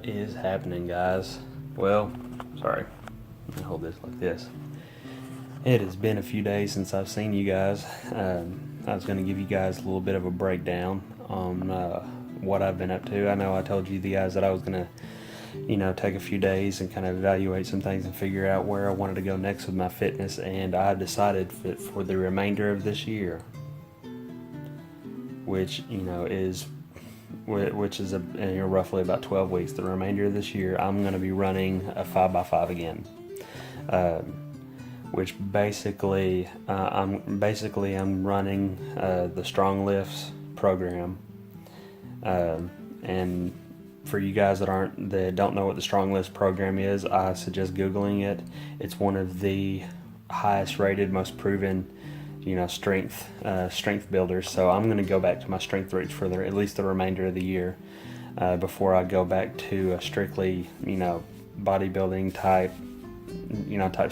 What is happening, guys? Well, sorry, let me hold this like this. It has been a few days since I've seen you guys. I was going to give you guys a little bit of a breakdown on what I've been up to. I know I told you the guys that I was going to, take a few days and kind of evaluate some things and figure out where I wanted to go next with my fitness, and I decided for the remainder of this year, which is roughly about 12 weeks. The remainder of this year, I'm going to be running a 5x5 again, which basically I'm running the Strong Lifts program, and for you guys that don't know what the Strong Lifts program is, I suggest googling it. It's one of the highest rated, most proven strength builders. So I'm going to go back to my strength roots for at least the remainder of the year, before I go back to a strictly bodybuilding type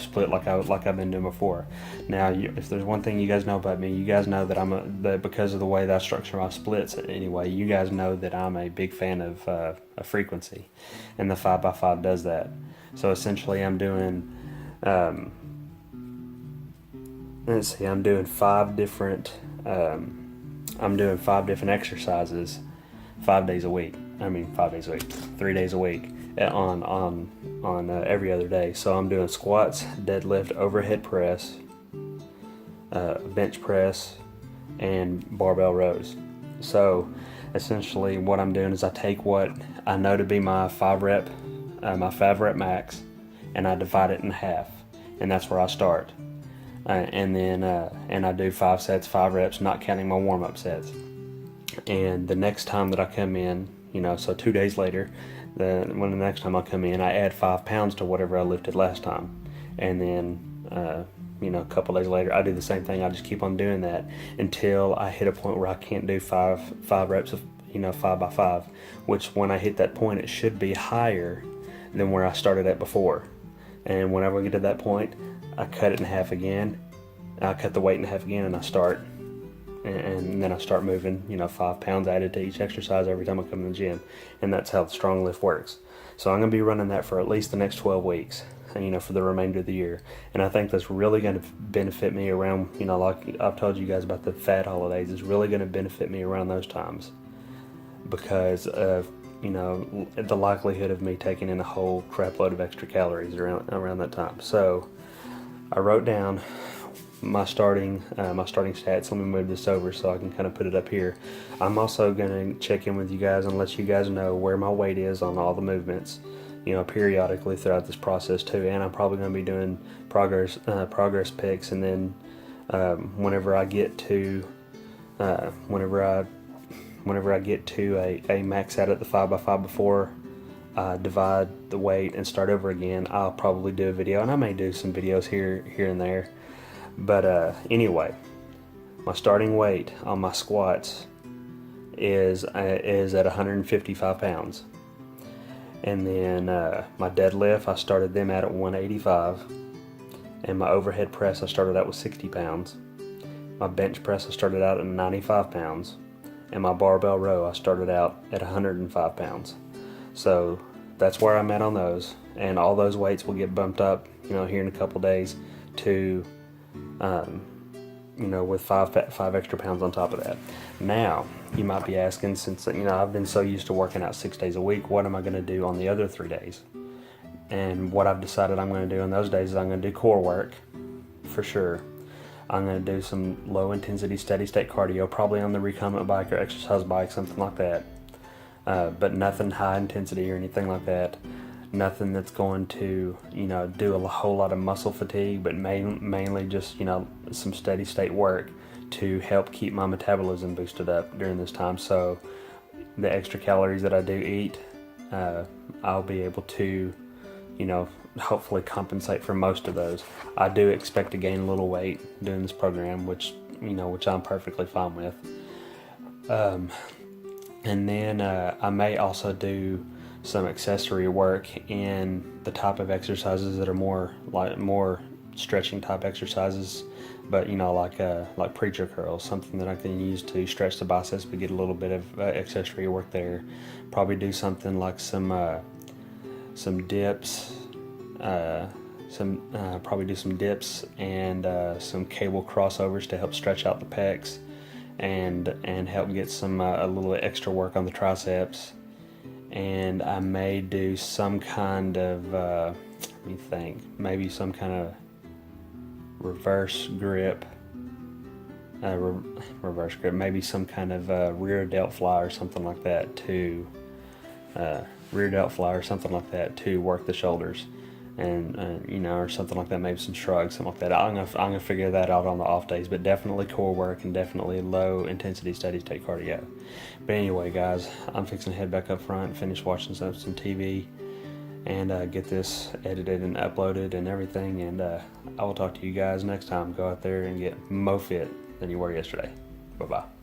split like I've been doing before. Now, if there's one thing you guys know about me, you guys know that because of the way that I structure my splits anyway, you guys know that I'm a big fan of a frequency, and the 5x5 does that. So essentially I'm doing I'm doing five different exercises 5 days a week. 3 days a week on every other day. So I'm doing squats, deadlift, overhead press, bench press, and barbell rows. So essentially what I'm doing is I take what I know to be my 5 rep max, and I divide it in half, and that's where I start. And then I do 5 sets, 5 reps, not counting my warm-up sets. And the next time that I come in, so 2 days later, the next time I come in, I add 5 pounds to whatever I lifted last time. And then, a couple days later, I do the same thing. I just keep on doing that until I hit a point where I can't do five reps of, 5x5, which when I hit that point, it should be higher than where I started at before. And whenever I get to that point, I cut it in half again. I cut the weight in half again, and I start, and then I start moving. 5 pounds added to each exercise every time I come to the gym, and that's how the Strong Lift works. So I'm going to be running that for at least the next 12 weeks, for the remainder of the year. And I think that's really going to benefit me around, like I've told you guys about the fat holidays. It's really going to benefit me around those times because of the likelihood of me taking in a whole crap load of extra calories around that time. So I wrote down my starting stats. Let me move this over so I can kind of put it up here. I'm also going to check in with you guys and let you guys know where my weight is on all the movements, periodically throughout this process too. And I'm probably going to be doing progress pics, and then whenever I get to a max out at the 5x5 before I divide the weight and start over again, I'll probably do a video, and I may do some videos here and there. But anyway, my starting weight on my squats is at 155 pounds, and then my deadlift, I started them at 185, and my overhead press I started out with 60 pounds. My bench press I started out at 95 pounds, and my barbell row I started out at 105 pounds. So that's where I'm at on those, and all those weights will get bumped up, here in a couple days to, with five extra pounds on top of that. Now, you might be asking, since, I've been so used to working out 6 days a week, what am I going to do on the other 3 days? And what I've decided I'm going to do on those days is I'm going to do core work, for sure. I'm going to do some low intensity steady state cardio, probably on the recumbent bike or exercise bike, something like that. But nothing high intensity or anything like that. Nothing that's going to, do a whole lot of muscle fatigue, but mainly just, some steady state work to help keep my metabolism boosted up during this time. So the extra calories that I do eat, I'll be able to, hopefully compensate for most of those. I do expect to gain a little weight doing this program, which I'm perfectly fine with. And then I may also do some accessory work in the type of exercises that are more stretching type exercises, but like preacher curls, something that I can use to stretch the biceps but get a little bit of accessory work there. Probably do something like some some dips, probably do some dips and some cable crossovers to help stretch out the pecs and help get some a little extra work on the triceps. And I may do some kind of let me think, maybe some kind of reverse grip, maybe some kind of rear delt fly or something like that to work the shoulders, and or something like that, maybe some shrugs, something like that. I'm gonna figure that out on the off days, but definitely core work and definitely low intensity steady state cardio. But anyway, guys, I'm fixing to head back up front and finish watching some TV and get this edited and uploaded and everything, and I will talk to you guys next time. Go out there and get more fit than you were yesterday. Bye bye.